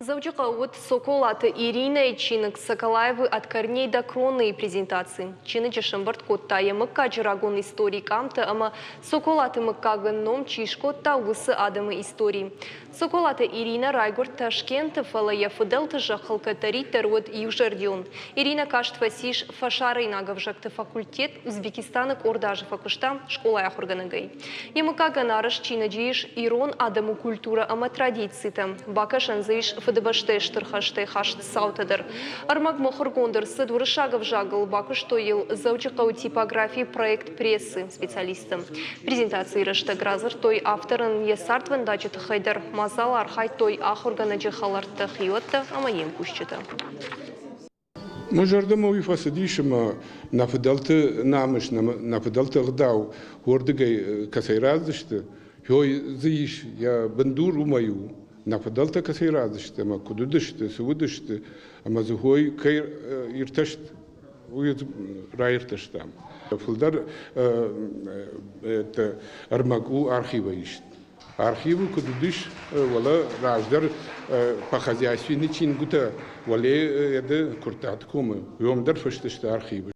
Завчика от Соколата Ирина и Чинок Соколаевы от корней до кроны презентации. Чины Чешембарт Котта Ямыка Джирагон истории камта, ама Соколаты Мыкаган ном Чишкотта Усы Адама истории. Соколата Ирина Райгорд Ташкент Фалая Фуделта Жахалкатари Тервод Южардион. Ирина Каштва Сиш Фашары Нагавжакта факультет Узбекистана Ордажа Факуштам школа Яхурганагай. Ямыка Ганараш Чина Джиш Ирон Адаму культура ама традиции там. Бакашан Заиш Фадабаштештер хаштехашт саутадер. Армаг Мохоргондер Садуршагов Жагал Бакуштоил Завчика типографии проект прессы специалистам. Презентации Раштагразер той авторын Есартван Дачет Хайдер Мазал Архай той Ахурганаджи Халарта Хиотта Амаем Пущета. Мы жардам ови фасадишма на фадалта намыш на фадалта гдау гордыгай касайраздышты. Хой зиш я бандур умаю на фадалта касайраздышты, ма кудудышты, сувудышты, ама зухой кай ирташт уйд раирташтам. Фулдар это армагу архива ишт. Архиву кудудыш вала раздар по хозяйственной чингута вале это куртат комы. Йомдар фаштышты архивы.